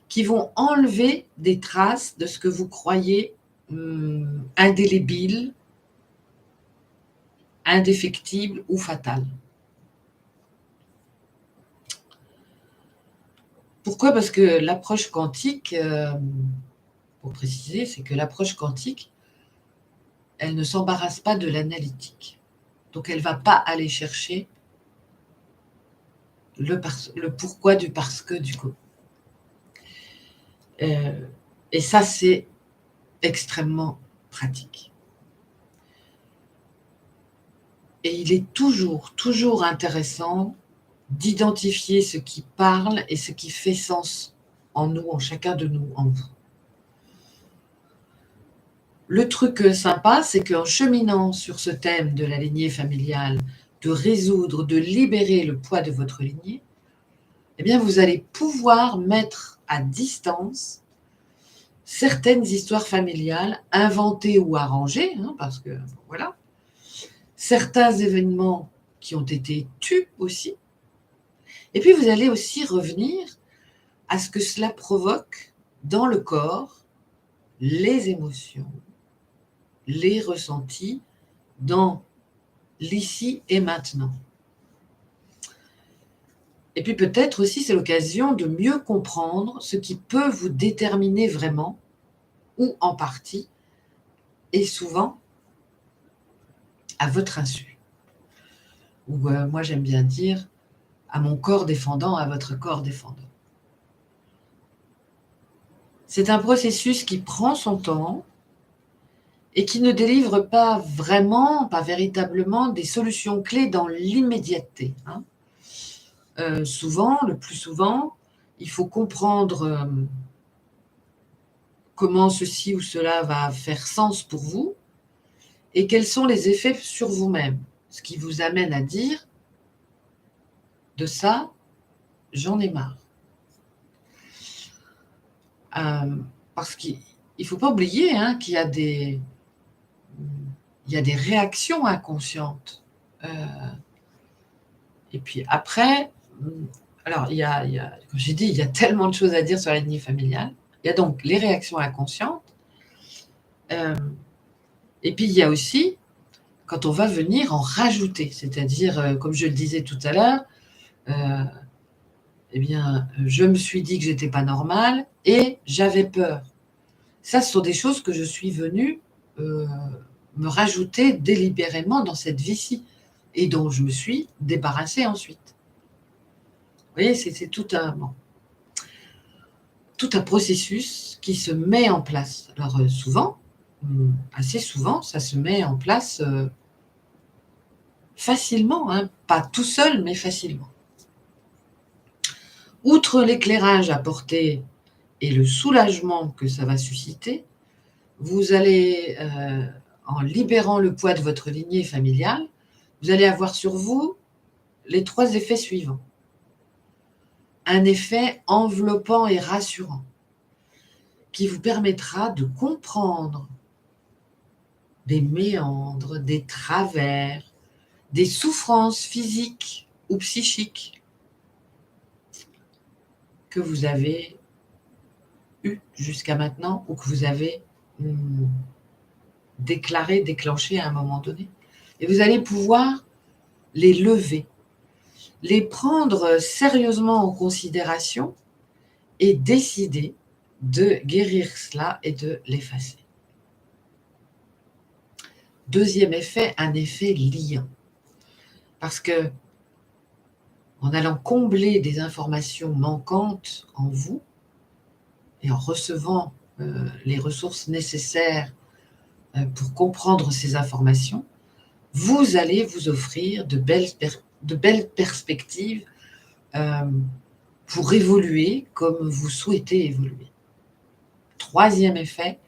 qui vont enlever des traces de ce que vous croyez indélébile, indéfectible ou fatal. Pourquoi ? Parce que l'approche quantique, pour préciser, c'est que l'approche quantique, elle ne s'embarrasse pas de l'analytique. Donc elle ne va pas aller chercher le pourquoi du parce que du comment. Et ça, c'est extrêmement pratique. Et il est toujours intéressant d'identifier ce qui parle et ce qui fait sens en nous, en chacun de nous, en vous. Le truc sympa, c'est qu'en cheminant sur ce thème de la lignée familiale, de résoudre, de libérer le poids de votre lignée, eh bien, vous allez pouvoir mettre à distance certaines histoires familiales inventées ou arrangées, parce que voilà, certains événements qui ont été tus aussi. Et puis, vous allez aussi revenir à ce que cela provoque dans le corps, les émotions, les ressentis dans l'ici et maintenant. Et puis peut-être aussi c'est l'occasion de mieux comprendre ce qui peut vous déterminer vraiment, ou en partie, et souvent à votre insu. Ou moi j'aime bien dire à mon corps défendant, à votre corps défendant. C'est un processus qui prend son temps et qui ne délivre pas vraiment, pas véritablement des solutions clés dans l'immédiateté. Souvent, le plus souvent, il faut comprendre comment ceci ou cela va faire sens pour vous et quels sont les effets sur vous-même. Ce qui vous amène à dire, de ça, j'en ai marre. Parce qu'il ne faut pas oublier qu'il y a des réactions inconscientes. Et puis après, alors comme j'ai dit, il y a tellement de choses à dire sur la lignée familiale. Il y a donc les réactions inconscientes. Et puis il y a aussi quand on va venir en rajouter, c'est-à-dire, comme je le disais tout à l'heure, eh bien, je me suis dit que j'étais pas normale et j'avais peur. Ça, ce sont des choses que je suis venue me rajouter délibérément dans cette vie-ci et dont je me suis débarrassée ensuite. Vous voyez, c'est tout un processus qui se met en place. Alors souvent, assez souvent, ça se met en place facilement, pas tout seul, mais facilement. Outre l'éclairage apporté et le soulagement que ça va susciter, vous allez, en libérant le poids de votre lignée familiale, vous allez avoir sur vous les 3 effets suivants. Un effet enveloppant et rassurant qui vous permettra de comprendre des méandres, des travers, des souffrances physiques ou psychiques que vous avez eues jusqu'à maintenant ou que vous avez déclenché à un moment donné. Et vous allez pouvoir les lever, les prendre sérieusement en considération et décider de guérir cela et de l'effacer. Deuxième effet, un effet liant. Parce que en allant combler des informations manquantes en vous et en recevant les ressources nécessaires pour comprendre ces informations, vous allez vous offrir de belles perspectives pour évoluer comme vous souhaitez évoluer. Troisième effet,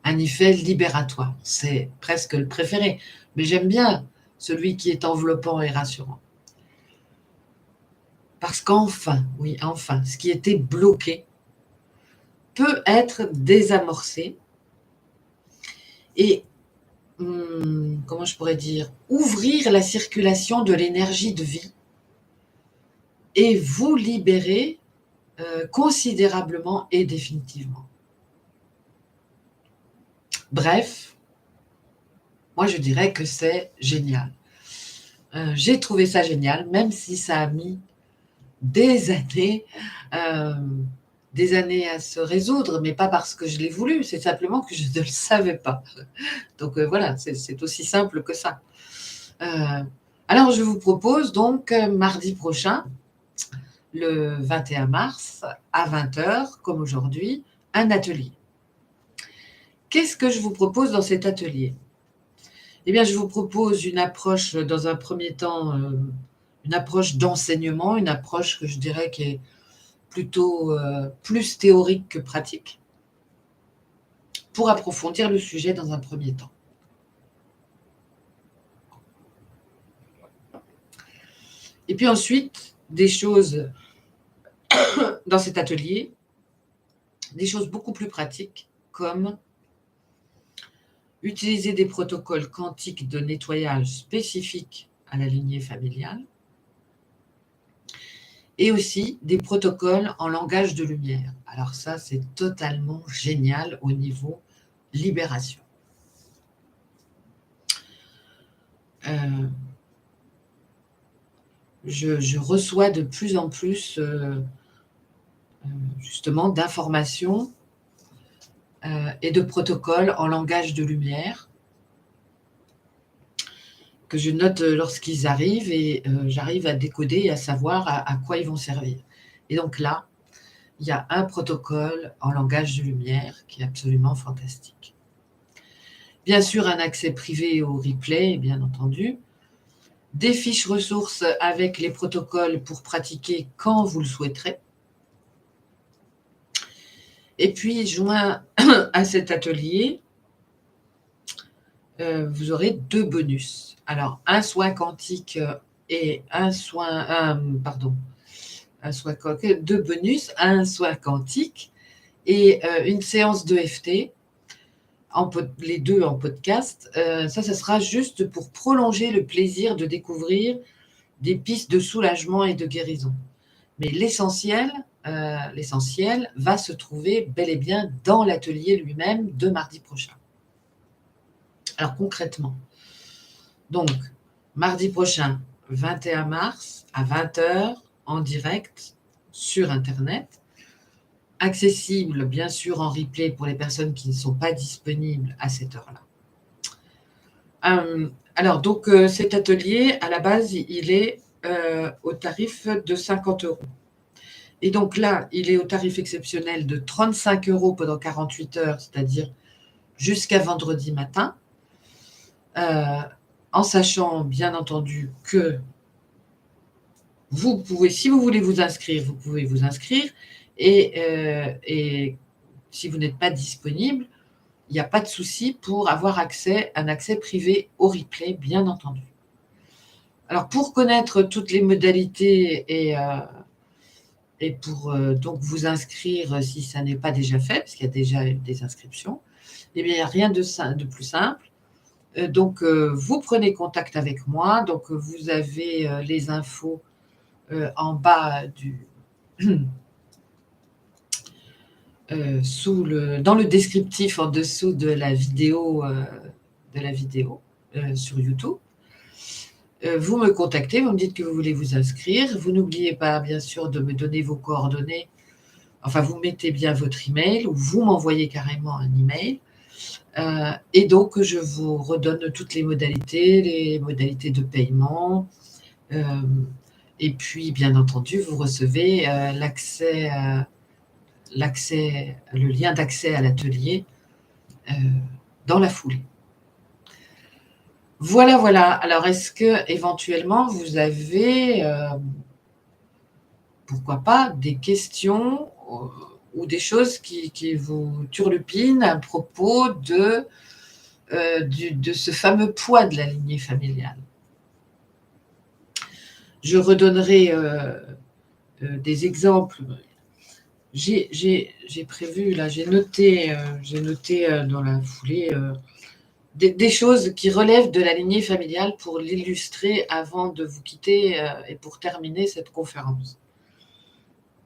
un effet libératoire. C'est presque le préféré, mais j'aime bien celui qui est enveloppant et rassurant. Parce qu'enfin, oui, enfin, ce qui était bloqué peut être désamorcé et, comment je pourrais dire, ouvrir la circulation de l'énergie de vie et vous libérer considérablement et définitivement. Bref, moi je dirais que c'est génial. J'ai trouvé ça génial, même si ça a mis des années à se résoudre, mais pas parce que je l'ai voulu, c'est simplement que je ne le savais pas. Donc voilà, c'est aussi simple que ça. Alors je vous propose donc mardi prochain, le 21 mars, à 20h, comme aujourd'hui, un atelier. Qu'est-ce que je vous propose dans cet atelier ? Eh bien, je vous propose une approche, dans un premier temps, une approche d'enseignement, une approche que je dirais qui est plutôt plus théorique que pratique, pour approfondir le sujet dans un premier temps. Et puis ensuite, des choses dans cet atelier, des choses beaucoup plus pratiques, comme utiliser des protocoles quantiques de nettoyage spécifiques à la lignée familiale, et aussi des protocoles en langage de lumière. Alors ça, c'est totalement génial au niveau libération. Je reçois de plus en plus justement d'informations et de protocoles en langage de lumière que je note lorsqu'ils arrivent, et j'arrive à décoder et à savoir à quoi ils vont servir. Et donc là, il y a un protocole en langage de lumière qui est absolument fantastique. Bien sûr, un accès privé au replay, bien entendu. Des fiches ressources avec les protocoles pour pratiquer quand vous le souhaiterez. Et puis, joint à cet atelier, vous aurez 2 bonus. Alors, un soin quantique et un soin, deux bonus, un soin quantique et une séance d'EFT, les deux en podcast. Ça sera juste pour prolonger le plaisir de découvrir des pistes de soulagement et de guérison. Mais l'essentiel va se trouver bel et bien dans l'atelier lui-même de mardi prochain. Alors concrètement, donc mardi prochain, 21 mars, à 20h, en direct, sur Internet, accessible bien sûr en replay pour les personnes qui ne sont pas disponibles à cette heure-là. Alors donc cet atelier, à la base, il est au tarif de 50 €. Et donc là, il est au tarif exceptionnel de 35 € pendant 48 heures, c'est-à-dire jusqu'à vendredi matin, en sachant bien entendu que vous pouvez, si vous voulez vous inscrire, vous pouvez vous inscrire, et si vous n'êtes pas disponible, il n'y a pas de souci pour avoir un accès privé au replay, bien entendu. Alors pour connaître toutes les modalités et pour donc vous inscrire si ça n'est pas déjà fait, parce qu'il y a déjà des inscriptions, eh bien, il n'y a rien de plus simple. Donc, vous prenez contact avec moi. Donc, vous avez les infos en bas dans le descriptif en dessous de la vidéo, sur YouTube. Vous me contactez, vous me dites que vous voulez vous inscrire. Vous n'oubliez pas, bien sûr, de me donner vos coordonnées. Enfin, vous mettez bien votre email ou vous m'envoyez carrément un email. Et donc, je vous redonne toutes les modalités de paiement. Et puis, bien entendu, vous recevez le lien d'accès à l'atelier dans la foulée. Voilà, voilà. Alors, est-ce que éventuellement vous avez, pourquoi pas, des questions ou des choses qui vous turlupinent à propos de ce fameux poids de la lignée familiale? Je redonnerai des exemples. J'ai prévu, là, j'ai noté dans la foulée des choses qui relèvent de la lignée familiale pour l'illustrer avant de vous quitter et pour terminer cette conférence.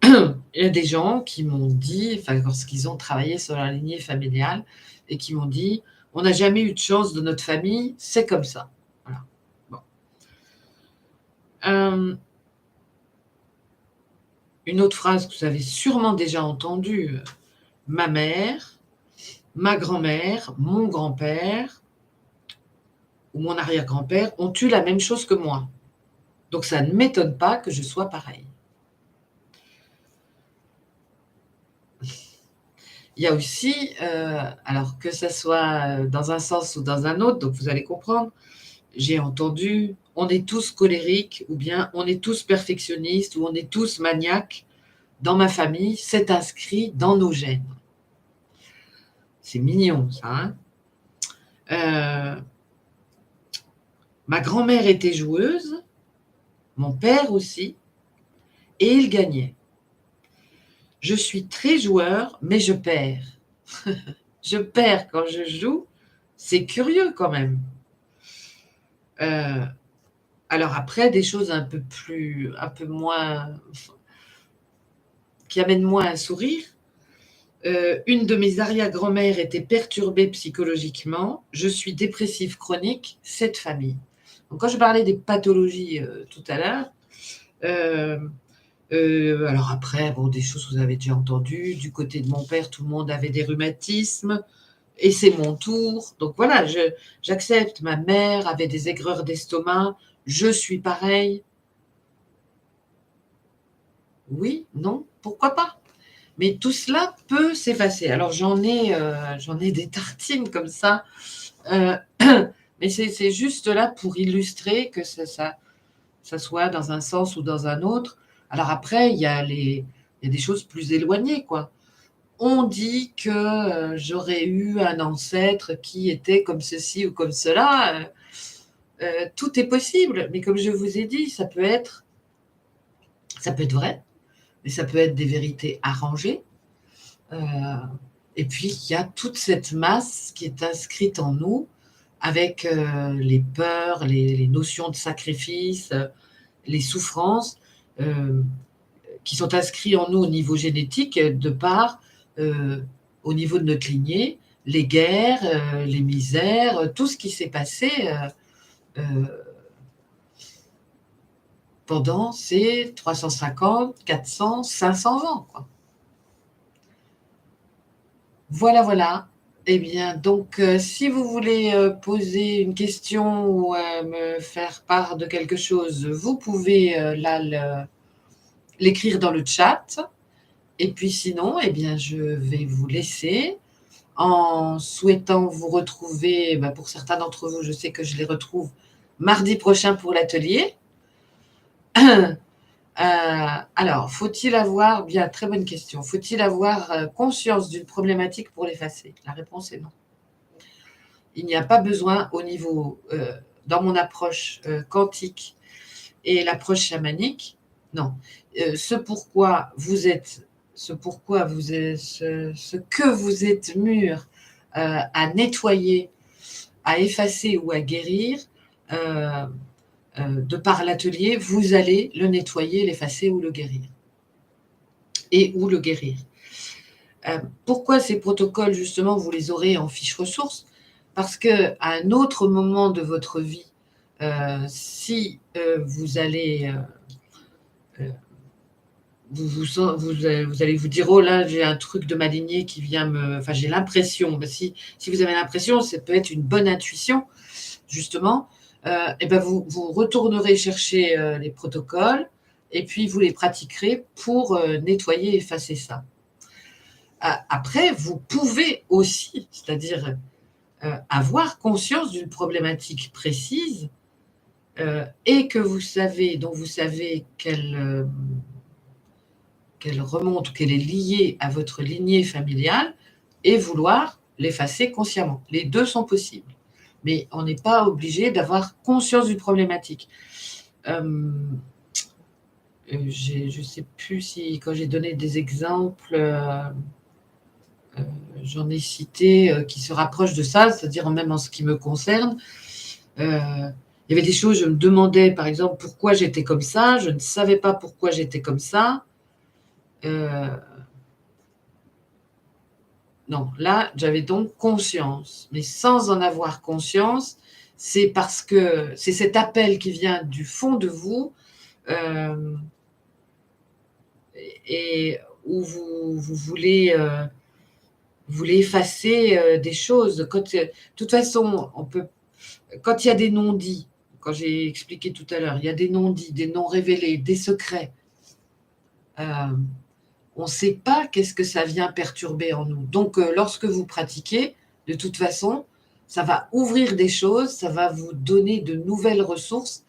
Il y a des gens qui m'ont dit, enfin, lorsqu'ils ont travaillé sur la lignée familiale, et qui m'ont dit, on n'a jamais eu de chance de notre famille, c'est comme ça. Voilà. Bon. Une autre phrase que vous avez sûrement déjà entendue, ma mère, ma grand-mère, mon grand-père ou mon arrière-grand-père ont eu la même chose que moi. Donc ça ne m'étonne pas que je sois pareil. Il y a aussi, alors que ça soit dans un sens ou dans un autre, donc vous allez comprendre, j'ai entendu on est tous colériques, ou bien on est tous perfectionnistes, ou on est tous maniaques. Dans ma famille, c'est inscrit dans nos gènes. C'est mignon, ça. Hein. Ma grand-mère était joueuse, mon père aussi, et il gagnait. Je suis très joueur, mais je perds. Je perds quand je joue, c'est curieux quand même. Alors après, des choses un peu moins, qui amènent moins un sourire. Une de mes arrière-grand-mères était perturbée psychologiquement. Je suis dépressive chronique, cette famille. Donc quand je parlais des pathologies tout à l'heure, alors après, bon, des choses que vous avez déjà entendues. Du côté de mon père, tout le monde avait des rhumatismes. Et c'est mon tour. Donc voilà, j'accepte. Ma mère avait des aigreurs d'estomac. Je suis pareil. Oui, non, pourquoi pas? Mais tout cela peut s'effacer. Alors j'en ai des tartines comme ça. Euh, mais c'est juste là pour illustrer que ça soit dans un sens ou dans un autre. Alors après, il y a des choses plus éloignées, quoi. On dit que j'aurais eu un ancêtre qui était comme ceci ou comme cela. Tout est possible, mais comme je vous ai dit, ça peut être vrai, mais ça peut être des vérités arrangées. Euh, et puis, il y a toute cette masse qui est inscrite en nous avec les peurs, les notions de sacrifice, les souffrances euh, qui sont inscrits en nous au niveau génétique de par, euh, au niveau de notre lignée, les guerres, les misères, tout ce qui s'est passé euh, pendant ces 350, 400, 500 ans, quoi. Voilà, voilà. Eh bien, donc, si vous voulez poser une question ou me faire part de quelque chose, vous pouvez là l'écrire dans le chat. Et puis sinon, eh bien, je vais vous laisser en souhaitant vous retrouver, bah, pour certains d'entre vous, je sais que je les retrouve mardi prochain pour l'atelier. Alors, faut-il avoir, bien, très bonne question, faut-il avoir conscience d'une problématique pour l'effacer? La réponse est non. Il n'y a pas besoin au niveau, dans mon approche quantique et l'approche chamanique, non. Ce que vous êtes mûr à nettoyer, à effacer ou à guérir, euh, de par l'atelier, vous allez le nettoyer, l'effacer ou le guérir. Et ou le guérir. Pourquoi ces protocoles, justement, vous les aurez en fiche ressources? Parce qu'à un autre moment de votre vie, si vous allez vous allez vous dire, oh là, j'ai un truc de ma lignée qui vient me. Enfin, j'ai l'impression. Mais si vous avez l'impression, ça peut être une bonne intuition, justement. Et ben vous retournerez chercher les protocoles et puis vous les pratiquerez pour nettoyer, effacer ça. Après, vous pouvez aussi, c'est-à-dire avoir conscience d'une problématique précise et que vous savez, dont vous savez qu'elle remonte ou qu'elle est liée à votre lignée familiale et vouloir l'effacer consciemment. Les deux sont possibles. Mais on n'est pas obligé d'avoir conscience d'une problématique. Je ne sais plus si, quand j'ai donné des exemples, j'en ai cité qui se rapprochent de ça, c'est-à-dire même en ce qui me concerne. Il y avait des choses, je me demandais par exemple pourquoi j'étais comme ça, je ne savais pas pourquoi j'étais comme ça. Non, là, j'avais donc conscience. Mais sans en avoir conscience, c'est parce que c'est cet appel qui vient du fond de vous euh, et où vous voulez, effacer des choses. De toute façon, quand il y a des non-dits, quand j'ai expliqué tout à l'heure, il y a des non-dits, des non-révélés, des secrets. On ne sait pas qu'est-ce que ça vient perturber en nous. Donc, lorsque vous pratiquez, de toute façon, ça va ouvrir des choses, ça va vous donner de nouvelles ressources,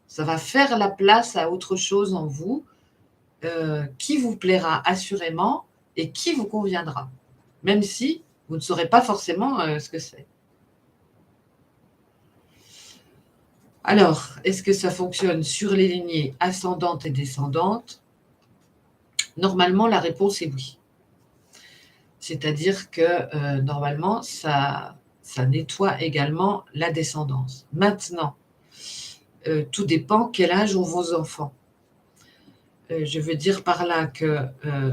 ça va faire la place à autre chose en vous qui vous plaira assurément et qui vous conviendra, même si vous ne saurez pas forcément ce que c'est. Alors, est-ce que ça fonctionne sur les lignées ascendantes et descendantes? Normalement, la réponse est oui. C'est-à-dire que normalement, ça nettoie également la descendance. Maintenant, tout dépend quel âge ont vos enfants. Je veux dire par là que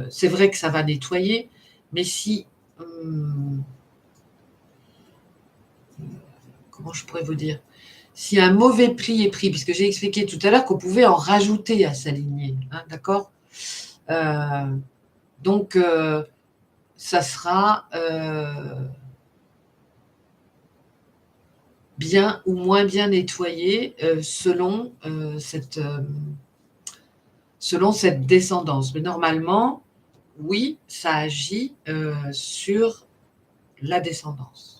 c'est vrai que ça va nettoyer, mais si, comment je pourrais vous dire? Si un mauvais pli est pris, puisque j'ai expliqué tout à l'heure qu'on pouvait en rajouter à sa lignée, hein, d'accord? Donc ça sera bien ou moins bien nettoyé selon cette descendance. Mais normalement, oui, ça agit sur la descendance.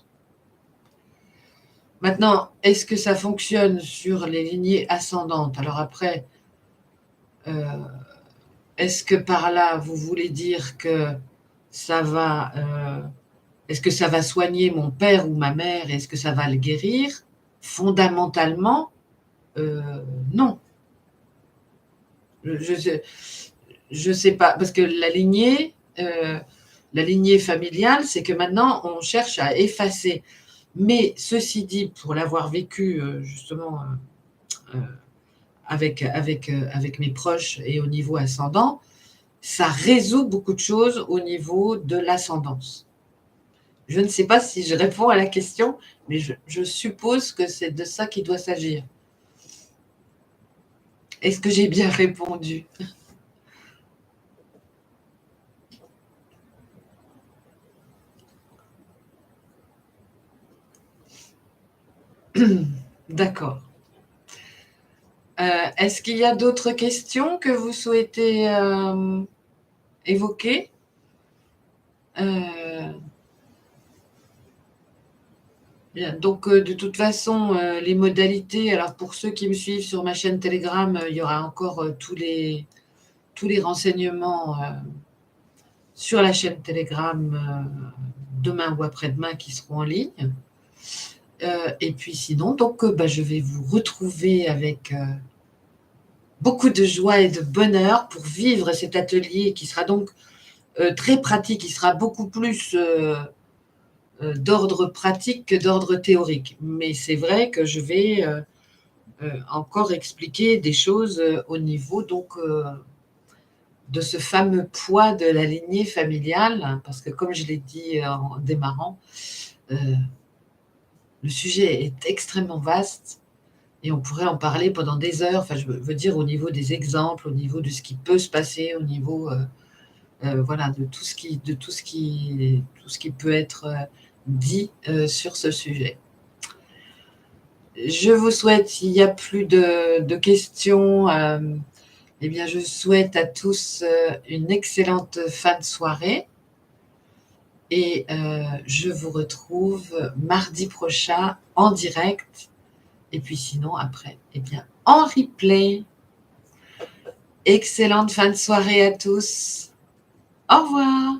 Maintenant, est-ce que ça fonctionne sur les lignées ascendantes? Alors après, est-ce que par là, vous voulez dire que ça va, est-ce que ça va soigner mon père ou ma mère? Est-ce que ça va le guérir? Fondamentalement, non. Je sais pas, parce que la lignée familiale, c'est que maintenant, on cherche à effacer. Mais ceci dit, pour l'avoir vécu justement avec mes proches et au niveau ascendant, ça résout beaucoup de choses au niveau de l'ascendance. Je ne sais pas si je réponds à la question, mais je suppose que c'est de ça qu'il doit s'agir. Est-ce que j'ai bien répondu? D'accord. Est-ce qu'il y a d'autres questions que vous souhaitez évoquer? Bien, donc de toute façon, les modalités, alors pour ceux qui me suivent sur ma chaîne Telegram, il y aura encore tous les renseignements sur la chaîne Telegram demain ou après-demain qui seront en ligne. Et puis sinon, donc je vais vous retrouver avec beaucoup de joie et de bonheur pour vivre cet atelier qui sera donc très pratique, qui sera beaucoup plus d'ordre pratique que d'ordre théorique. Mais c'est vrai que je vais encore expliquer des choses au niveau donc de ce fameux poids de la lignée familiale, hein, parce que comme je l'ai dit en démarrant, le sujet est extrêmement vaste et on pourrait en parler pendant des heures. Enfin, je veux dire au niveau des exemples, au niveau de ce qui peut se passer, au niveau voilà, de tout ce qui peut être dit sur ce sujet. Je vous souhaite, s'il n'y a plus de questions, eh bien, je souhaite à tous une excellente fin de soirée et je vous retrouve mardi prochain en direct et puis sinon après, eh bien, en replay. Excellente fin de soirée à tous. Au revoir.